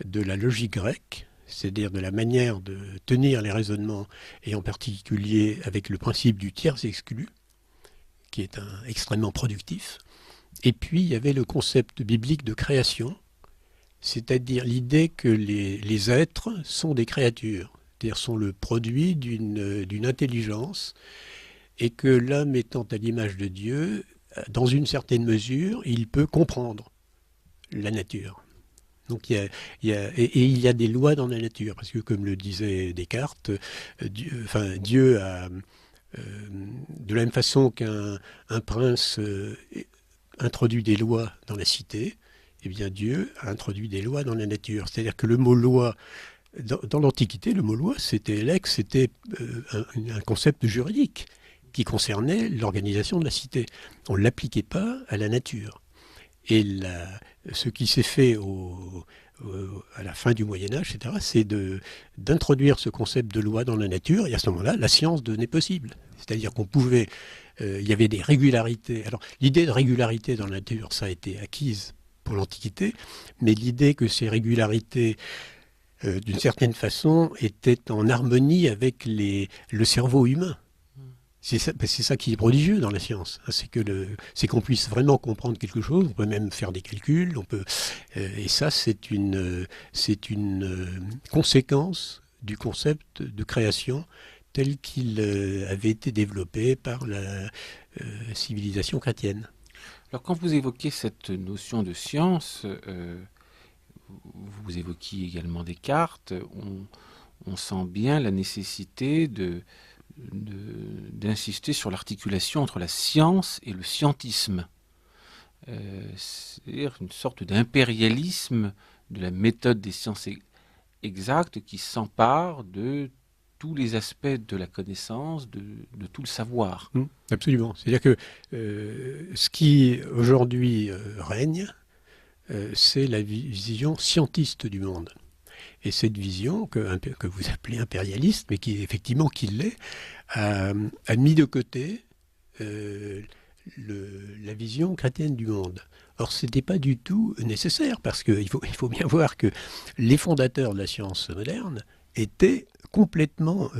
de la logique grecque, c'est-à-dire de la manière de tenir les raisonnements, et en particulier avec le principe du tiers exclu, qui est extrêmement productif. Et puis il y avait le concept biblique de création, c'est-à-dire l'idée que les êtres sont des créatures, c'est-à-dire sont le produit d'une intelligence, et que l'homme étant à l'image de Dieu, dans une certaine mesure, il peut comprendre la nature. Donc il y a des lois dans la nature, parce que comme le disait Descartes, Dieu a, de la même façon qu'un prince introduit des lois dans la cité, eh bien Dieu a introduit des lois dans la nature. C'est-à-dire que le mot loi, dans l'Antiquité, le mot loi, c'était un concept juridique qui concernait l'organisation de la cité. On ne l'appliquait pas à la nature. Et ce qui s'est fait à la fin du Moyen-Âge, etc., c'est d'introduire ce concept de loi dans la nature, et à ce moment-là, la science devenait possible. C'est-à-dire qu'on pouvait... il y avait des régularités. Alors, l'idée de régularité dans la nature, ça a été acquise pour l'Antiquité, mais l'idée que ces régularités, d'une certaine façon, étaient en harmonie avec le cerveau humain. C'est ça qui est prodigieux dans la science, c'est qu'on puisse vraiment comprendre quelque chose, on peut même faire des calculs, et ça c'est une conséquence du concept de création tel qu'il avait été développé par la civilisation chrétienne. Alors quand vous évoquez cette notion de science, vous évoquiez également Descartes, on sent bien la nécessité d'insister sur l'articulation entre la science et le scientisme. C'est-à-dire une sorte d'impérialisme de la méthode des sciences exactes qui s'empare de tous les aspects de la connaissance, de tout le savoir. Absolument. C'est-à-dire que ce qui aujourd'hui règne, c'est la vision scientiste du monde. Et cette vision, que vous appelez impérialiste, mais qui effectivement qui l'est, a mis de côté la vision chrétienne du monde. Or, ce n'était pas du tout nécessaire, parce qu'il faut bien voir que les fondateurs de la science moderne étaient complètement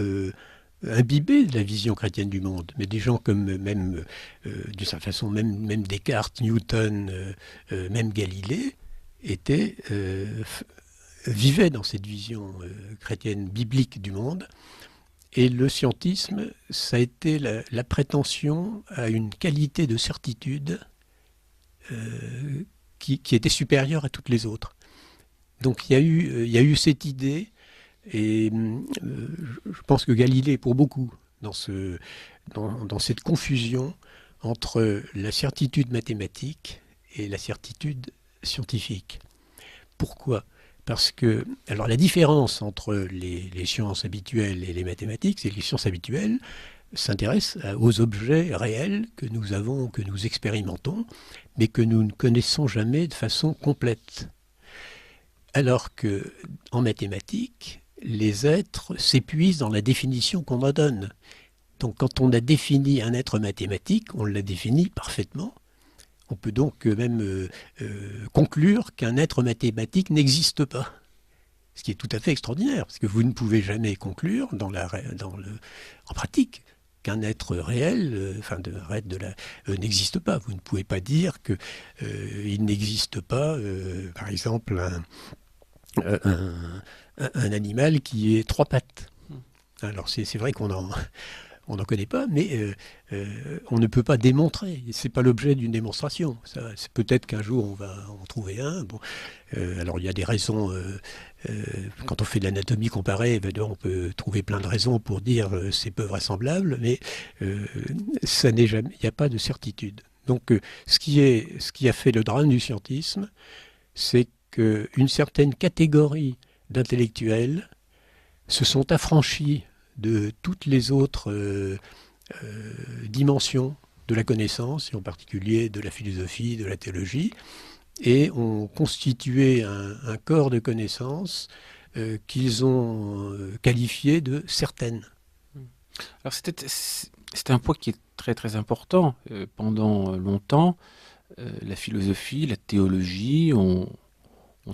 imbibés de la vision chrétienne du monde. Mais des gens comme d'une certaine façon, même Descartes, Newton, même Galilée, vivaient dans cette vision chrétienne biblique du monde. Et le scientisme, ça a été la prétention à une qualité de certitude qui était supérieure à toutes les autres. Donc il y a eu cette idée, et je pense que Galilée, pour beaucoup, dans cette confusion entre la certitude mathématique et la certitude scientifique. Pourquoi ? Parce que, alors la différence entre les sciences habituelles et les mathématiques, c'est que les sciences habituelles s'intéressent aux objets réels que nous avons, que nous expérimentons, mais que nous ne connaissons jamais de façon complète. Alors que, en mathématiques, les êtres s'épuisent dans la définition qu'on en donne. Donc quand on a défini un être mathématique, on l'a défini parfaitement. On peut donc même conclure qu'un être mathématique n'existe pas. Ce qui est tout à fait extraordinaire, parce que vous ne pouvez jamais conclure en pratique qu'un être réel, n'existe pas. Vous ne pouvez pas dire qu'il n'existe pas, par exemple, un animal qui est trois pattes. Alors c'est vrai qu'on n'en connaît pas, mais on ne peut pas démontrer. Ce n'est pas l'objet d'une démonstration. C'est peut-être qu'un jour on va en trouver un. Bon, alors il y a des raisons. Quand on fait de l'anatomie comparée, on peut trouver plein de raisons pour dire c'est peu vraisemblable, mais il n'y a pas de certitude. Donc ce qui a fait le drame du scientisme, c'est qu'une certaine catégorie d'intellectuels se sont affranchis de toutes les autres dimensions de la connaissance, et en particulier de la philosophie, de la théologie, et ont constitué un corps de connaissances qu'ils ont qualifié de certaines. Alors c'était un point qui est très très important. Pendant longtemps, la philosophie, la théologie ont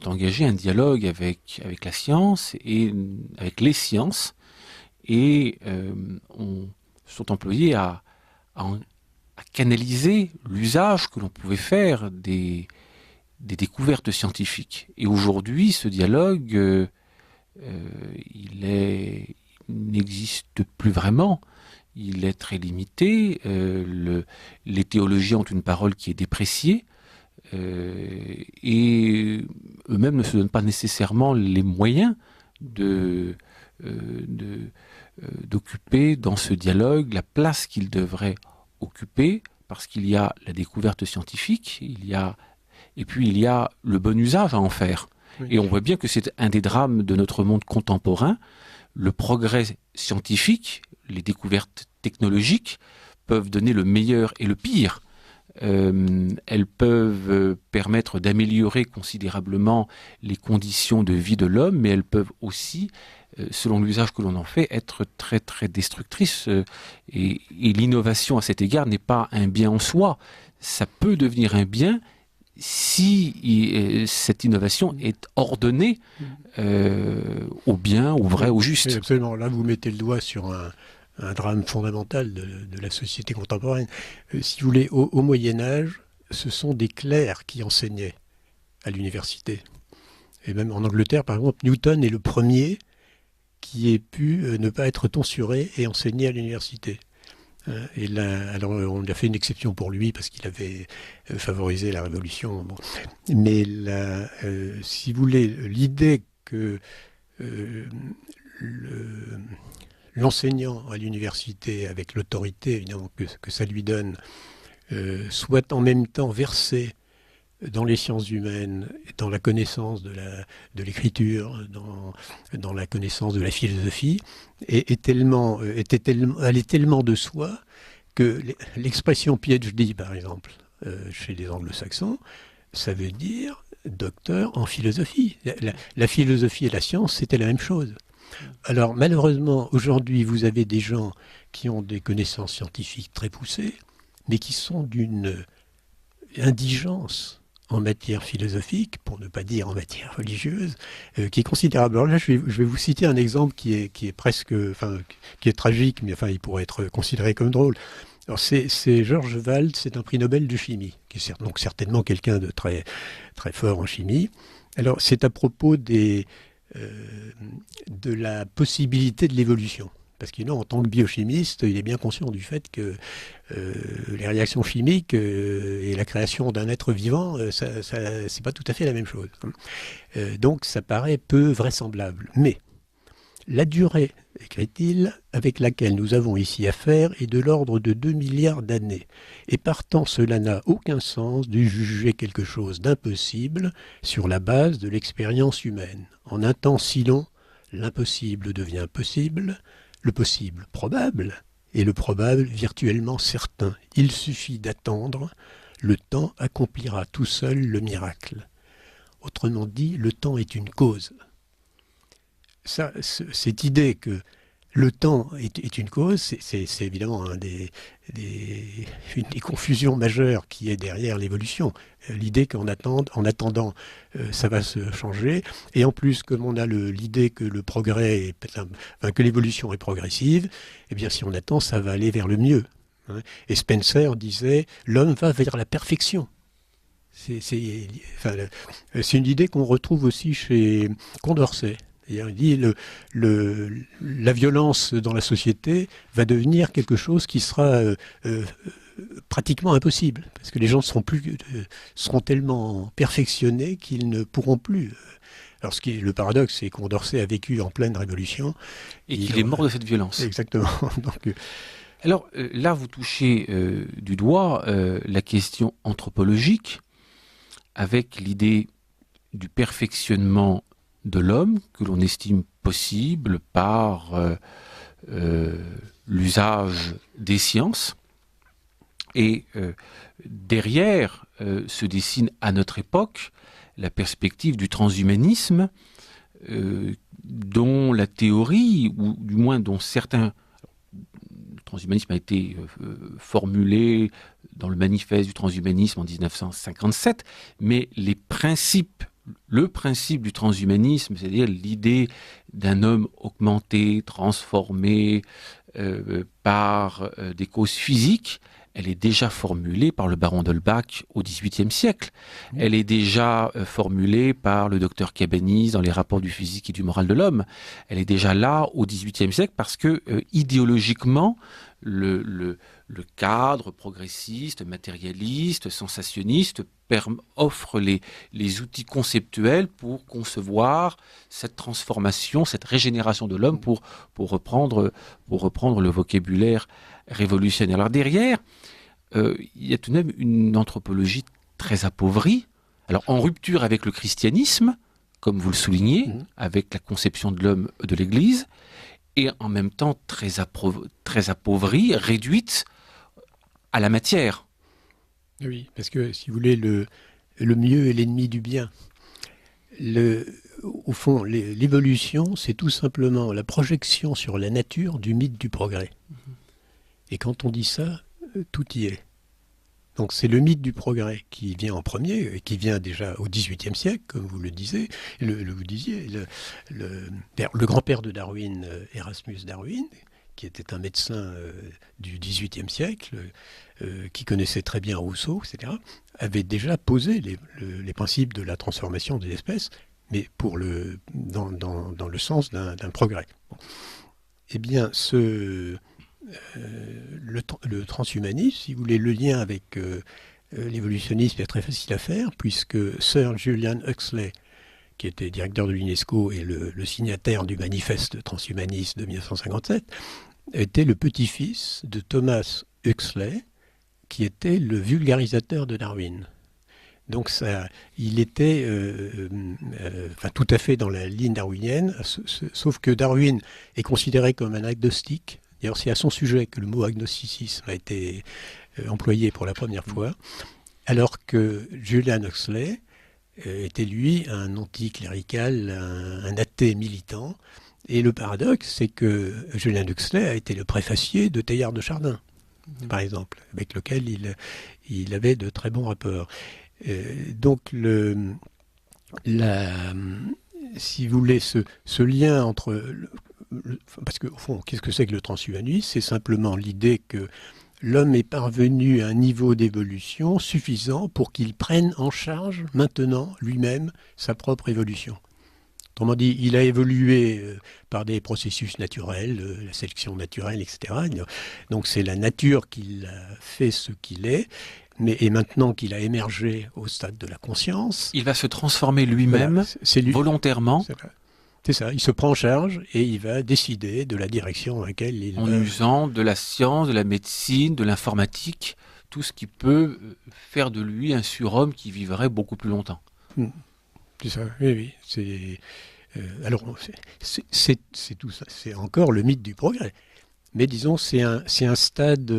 engagé un dialogue avec la science et avec les sciences, et sont employés à canaliser l'usage que l'on pouvait faire des découvertes scientifiques. Et aujourd'hui, ce dialogue, il n'existe plus vraiment. Il est très limité. Les théologiens ont une parole qui est dépréciée, et eux-mêmes ne se donnent pas nécessairement les moyens d'occuper dans ce dialogue la place qu'ils devraient occuper, parce qu'il y a la découverte scientifique, et puis il y a le bon usage à en faire. Oui. Et on voit bien que c'est un des drames de notre monde contemporain. Le progrès scientifique, les découvertes technologiques peuvent donner le meilleur et le pire. Elles peuvent permettre d'améliorer considérablement les conditions de vie de l'homme, mais elles peuvent aussi, selon l'usage que l'on en fait, être très très destructrices. Et l'innovation à cet égard n'est pas un bien en soi. Ça peut devenir un bien si cette innovation est ordonnée au bien, au vrai, au juste. Oui, absolument. Là, vous mettez le doigt sur un drame fondamental de la société contemporaine. Si vous voulez, au Moyen-Âge, ce sont des clercs qui enseignaient à l'université. Et même en Angleterre, par exemple, Newton est le premier qui ait pu ne pas être tonsuré et enseigner à l'université. Et là, alors on a fait une exception pour lui parce qu'il avait favorisé la Révolution. Bon. Mais là, si vous voulez, l'idée que l'enseignant à l'université, avec l'autorité évidemment que ça lui donne, soit en même temps versé dans les sciences humaines, dans la connaissance de l'écriture, dans la connaissance de la philosophie, allait tellement de soi que l'expression PhD, par exemple, chez les anglo-saxons, ça veut dire docteur en philosophie. La philosophie et la science, c'était la même chose. Alors malheureusement, aujourd'hui, vous avez des gens qui ont des connaissances scientifiques très poussées, mais qui sont d'une indigence en matière philosophique, pour ne pas dire en matière religieuse, qui est considérable. Alors là, je vais vous citer un exemple qui est presque, qui est tragique, mais il pourrait être considéré comme drôle. Alors c'est George Wald, c'est un prix Nobel de chimie, qui est donc certainement quelqu'un de très, très fort en chimie. Alors c'est à propos de la possibilité de l'évolution. Parce qu'en tant que biochimiste, il est bien conscient du fait que les réactions chimiques et la création d'un être vivant, c'est pas tout à fait la même chose. Donc ça paraît peu vraisemblable. Mais La durée, écrit-il, avec laquelle nous avons ici affaire est de l'ordre de 2 milliards d'années. Et partant, cela n'a aucun sens de juger quelque chose d'impossible sur la base de l'expérience humaine. En un temps si long, l'impossible devient possible, le possible probable, et le probable virtuellement certain. Il suffit d'attendre, le temps accomplira tout seul le miracle. Autrement dit, le temps est une cause. Cette idée que le temps est une cause, c'est évidemment une des confusions majeures qui est derrière l'évolution. L'idée qu'en attendant, ça va se changer. Et en plus, comme on a l'idée que le progrès, que l'évolution est progressive, eh bien, si on attend, ça va aller vers le mieux. Et Spencer disait, l'homme va vers la perfection. C'est une idée qu'on retrouve aussi chez Condorcet. Il dit la violence dans la société va devenir quelque chose qui sera pratiquement impossible, parce que les gens seront tellement perfectionnés qu'ils ne pourront plus. Alors le paradoxe, c'est que Condorcet a vécu en pleine révolution. Et qu'il est mort de cette violence. Exactement. Donc, alors là, vous touchez du doigt la question anthropologique, avec l'idée du perfectionnement de l'homme que l'on estime possible par l'usage des sciences. Et derrière se dessine à notre époque la perspective du transhumanisme dont la théorie, ou du moins dont certains... Le transhumanisme a été formulé dans le manifeste du transhumanisme en 1957, mais le principe du transhumanisme, c'est-à-dire l'idée d'un homme augmenté, transformé par des causes physiques, elle est déjà formulée par le baron d'Holbach au XVIIIe siècle. Elle est déjà formulée par le docteur Cabanis dans les rapports du physique et du moral de l'homme. Elle est déjà là au XVIIIe siècle parce que idéologiquement, le cadre progressiste, matérialiste, sensationniste offre les outils conceptuels pour concevoir cette transformation, cette régénération de l'homme, pour reprendre le vocabulaire révolutionnaire. Alors derrière, il y a tout de même une anthropologie très appauvrie, alors en rupture avec le christianisme, comme vous le soulignez, avec la conception de l'homme de l'Église, et en même temps très appauvrie, réduite à la matière. Oui, parce que, si vous voulez, le mieux est l'ennemi du bien. Au fond, l'évolution, c'est tout simplement la projection sur la nature du mythe du progrès. Et quand on dit ça, tout y est. Donc c'est le mythe du progrès qui vient en premier, et qui vient déjà au XVIIIe siècle, comme vous le disiez. Le grand-père de Darwin, Erasmus Darwin, qui était un médecin du XVIIIe siècle, qui connaissait très bien Rousseau, etc., avait déjà posé les principes de la transformation des espèces, mais dans le sens d'un progrès. Bon. Eh bien, le transhumanisme, si vous voulez, le lien avec l'évolutionnisme est très facile à faire, puisque Sir Julian Huxley, qui était directeur de l'UNESCO et le signataire du manifeste transhumaniste de 1957, était le petit-fils de Thomas Huxley, qui était le vulgarisateur de Darwin. Donc il était tout à fait dans la ligne darwinienne, sauf que Darwin est considéré comme un agnostique. D'ailleurs, c'est à son sujet que le mot agnosticisme a été employé pour la première fois, alors que Julian Huxley était, lui, un anticlérical, un athée militant. Et le paradoxe, c'est que Julian Huxley a été le préfacier de Teilhard de Chardin, par exemple, avec lequel il avait de très bons rapports. Donc, si vous voulez, ce lien entre... parce qu'au fond, qu'est-ce que c'est que le transhumanisme? C'est simplement l'idée que l'homme est parvenu à un niveau d'évolution suffisant pour qu'il prenne en charge maintenant lui-même sa propre évolution. Autrement dit, il a évolué par des processus naturels, la sélection naturelle, etc. Donc c'est la nature qui l'a fait ce qu'il est. Et maintenant qu'il a émergé au stade de la conscience... Il va se transformer lui-même, volontairement, C'est ça, il se prend en charge et il va décider de la direction dans laquelle il En va... usant de la science, de la médecine, de l'informatique, tout ce qui peut faire de lui un surhomme qui vivrait beaucoup plus longtemps. C'est ça, oui, oui. Alors, c'est tout ça. C'est encore le mythe du progrès. Mais disons, c'est un stade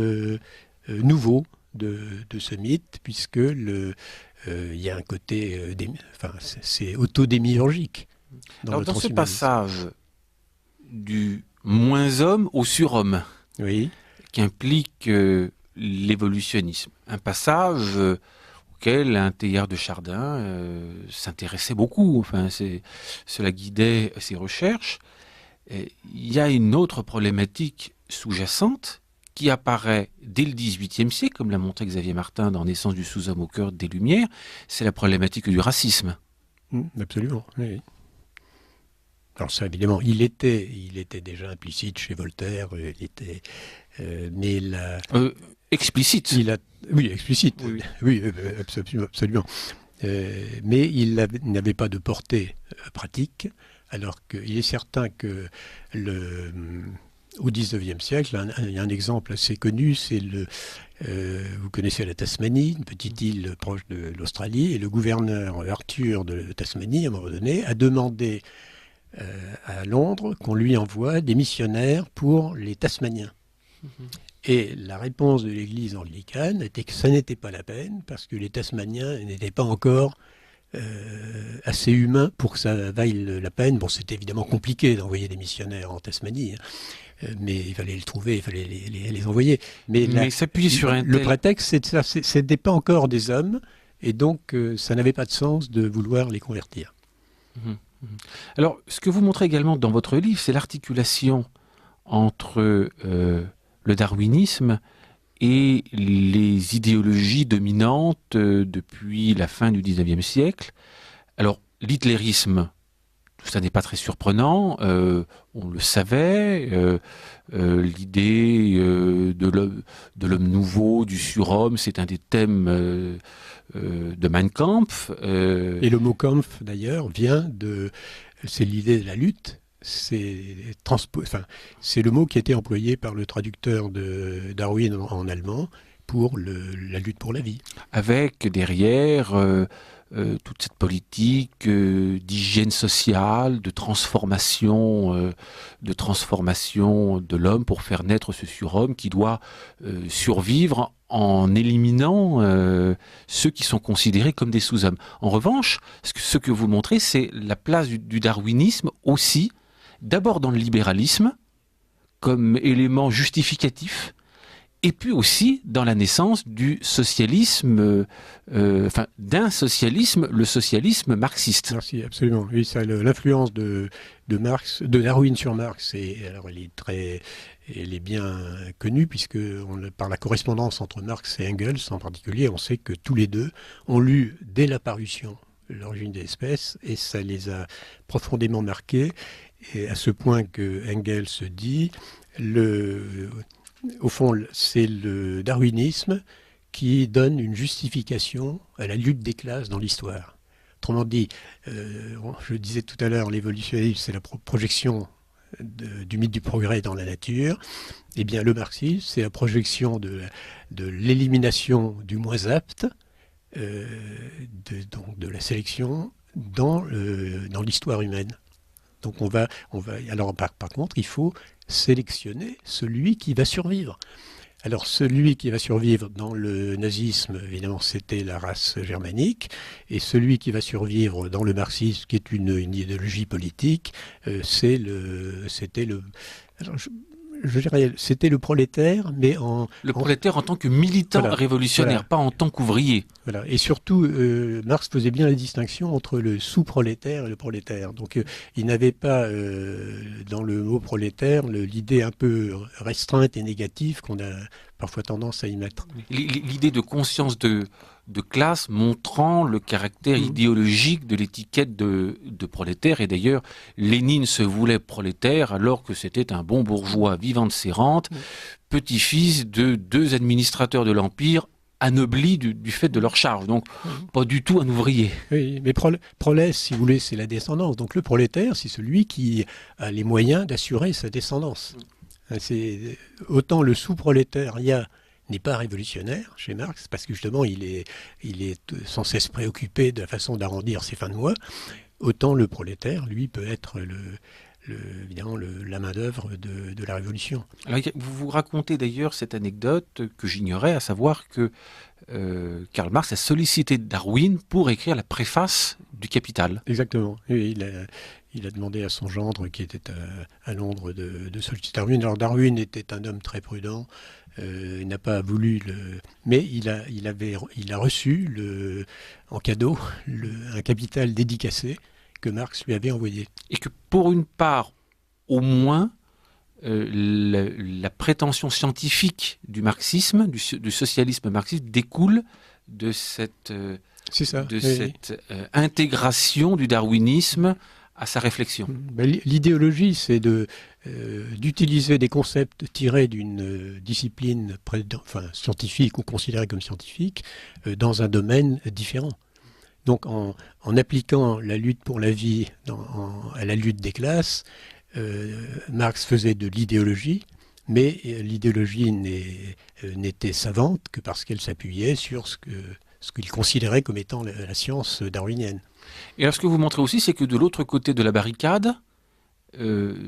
nouveau de ce mythe, puisque il y a un côté... c'est autodémiurgique dans Alors, le dans ce transhumanisme. passage du moins homme au surhomme, Oui, qui implique l'évolutionnisme, un passage auquel un Teilhard de Chardin s'intéressait beaucoup, enfin, cela guidait ses recherches. Et il y a une autre problématique sous-jacente qui apparaît dès le XVIIIe siècle, comme l'a montré Xavier Martin dans Naissance du sous-homme au cœur des Lumières, c'est la problématique du racisme. absolument. Oui, oui. Alors ça, évidemment, il était déjà implicite chez Voltaire, mais Explicite. oui, explicite, Oui. oui, absolument, absolument. Mais il n'avait pas de portée pratique, alors qu'il est certain que au XIXe siècle, il y a un exemple assez connu, vous connaissez la Tasmanie, une petite île proche de l'Australie, et le gouverneur Arthur de Tasmanie, à un moment donné, a demandé à Londres qu'on lui envoie des missionnaires pour les Tasmaniens. Et la réponse de l'Église anglicane était que ça n'était pas la peine, parce que les Tasmaniens n'étaient pas encore assez humains pour que ça vaille la peine. Bon, c'était évidemment compliqué d'envoyer des missionnaires en Tasmanie, mais il fallait les trouver, il fallait les envoyer. Mais s'appuyer sur un le tel... prétexte, c'est ça, c'était pas encore des hommes, et donc ça n'avait pas de sens de vouloir les convertir. Alors, ce que vous montrez également dans votre livre, c'est l'articulation entre le darwinisme et les idéologies dominantes depuis la fin du XIXe siècle. Alors, l'hitlérisme, ça n'est pas très surprenant, on le savait, l'idée de l'homme nouveau, du surhomme, c'est un des thèmes de Mein Kampf. Et le mot Kampf, d'ailleurs, c'est l'idée de la lutte. C'est le mot qui a été employé par le traducteur de Darwin en allemand pour la lutte pour la vie. Avec derrière toute cette politique d'hygiène sociale, de transformation de l'homme pour faire naître ce surhomme qui doit survivre en éliminant ceux qui sont considérés comme des sous-hommes. En revanche, ce que vous montrez, c'est la place du darwinisme aussi, d'abord dans le libéralisme, comme élément justificatif, et puis aussi dans la naissance du socialisme, d'un socialisme, le socialisme marxiste. Merci, absolument. Oui, l'influence de Darwin sur Marx, alors elle est bien connue, puisque par la correspondance entre Marx et Engels en particulier, on sait que tous les deux ont lu dès la parution L'origine des espèces, et ça les a profondément marqués, et à ce point que Engels se dit, au fond, c'est le darwinisme qui donne une justification à la lutte des classes dans l'histoire. Autrement dit, je disais tout à l'heure, l'évolutionnisme, c'est la projection du mythe du progrès dans la nature. Eh bien, le marxisme, c'est la projection de l'élimination du moins apte, donc de la sélection dans l'histoire humaine. Donc alors par contre, il faut sélectionner celui qui va survivre. Alors celui qui va survivre dans le nazisme, évidemment, c'était la race germanique, et celui qui va survivre dans le marxisme, qui est une idéologie politique, c'était le prolétaire, mais prolétaire en tant que militant révolutionnaire, pas en tant qu'ouvrier. Voilà. Et surtout, Marx faisait bien la distinction entre le sous-prolétaire et le prolétaire. Donc, il n'avait pas, dans le mot prolétaire, l'idée un peu restreinte et négative qu'on a parfois tendance à y mettre. L'idée de conscience de classe montrant le caractère idéologique de l'étiquette de prolétaire. Et d'ailleurs, Lénine se voulait prolétaire alors que c'était un bon bourgeois vivant de ses rentes, petit-fils de 2 administrateurs de l'Empire anoblis du fait de leur charge, donc pas du tout un ouvrier. Oui, mais prolès, si vous voulez, c'est la descendance. Donc le prolétaire, c'est celui qui a les moyens d'assurer sa descendance. Autant le sous-prolétariat n'est pas révolutionnaire chez Marx, parce que justement, il est sans cesse préoccupé de la façon d'arrondir ses fins de mois, autant le prolétaire, lui, peut être évidemment la main-d'œuvre de la Révolution. Alors, vous vous racontez d'ailleurs cette anecdote que j'ignorais, à savoir que Karl Marx a sollicité Darwin pour écrire la préface du Capital. Exactement. Et il a demandé à son gendre, qui était à Londres, de solliciter Darwin. Alors Darwin était un homme très prudent. Il n'a pas voulu mais il a reçu en cadeau un Capital dédicacé que Marx lui avait envoyé. Et que pour une part, au moins, la prétention scientifique du marxisme, du socialisme marxiste, découle de cette intégration du darwinisme à sa réflexion. L'idéologie, c'est d'utiliser des concepts tirés d'une discipline scientifique ou considérée comme scientifique dans un domaine différent. Donc en appliquant la lutte pour la vie à la lutte des classes, Marx faisait de l'idéologie, mais l'idéologie n'était savante que parce qu'elle s'appuyait sur ce qu'il considérait comme étant la science darwinienne. Et alors ce que vous montrez aussi, c'est que de l'autre côté de la barricade,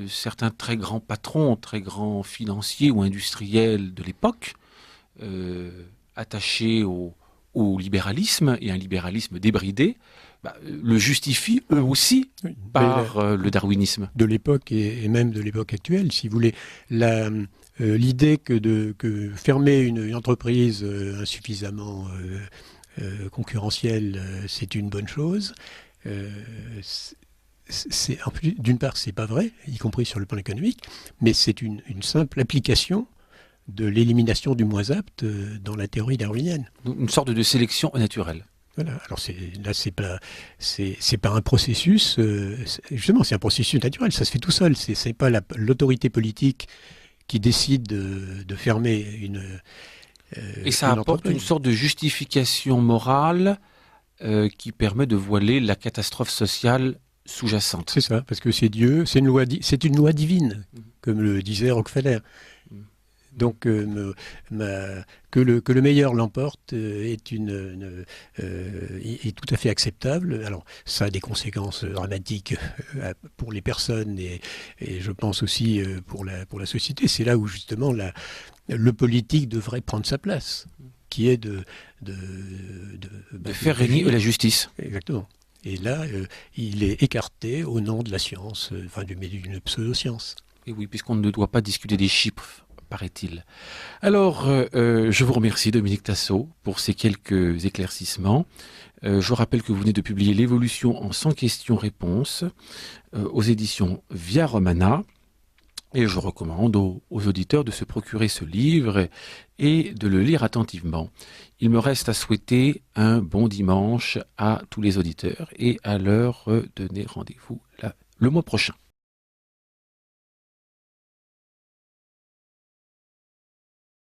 certains très grands patrons, très grands financiers ou industriels de l'époque, attachés au libéralisme, et un libéralisme débridé, le justifient eux aussi par le darwinisme. De l'époque et même de l'époque actuelle, si vous voulez. L'idée que fermer une entreprise insuffisamment concurrentielle, c'est une bonne chose. D'une part, c'est pas vrai, y compris sur le plan économique, mais c'est une simple application de l'élimination du moins apte dans la théorie darwinienne. Une sorte de sélection naturelle. Voilà. Alors c'est pas un processus, justement, c'est un processus naturel, ça se fait tout seul. C'est pas l'autorité politique qui décide de fermer et ça apporte une sorte de justification morale qui permet de voiler la catastrophe sociale sous-jacente. C'est ça, parce que c'est Dieu, c'est une loi divine, comme le disait Rockefeller. Donc que le meilleur l'emporte est tout à fait acceptable. Alors ça a des conséquences dramatiques pour les personnes et je pense aussi pour la société. C'est là où justement le politique devrait prendre sa place, qui est de faire régner la justice. Exactement. Et là, il est écarté au nom de la science, d'une pseudo-science. Et oui, puisqu'on ne doit pas discuter des chiffres, paraît-il. Alors, je vous remercie, Dominique Tassot, pour ces quelques éclaircissements. Je rappelle que vous venez de publier L'évolution en 100 questions-réponses aux éditions Via Romana. Et je recommande aux auditeurs de se procurer ce livre et de le lire attentivement. Il me reste à souhaiter un bon dimanche à tous les auditeurs et à leur donner rendez-vous le mois prochain.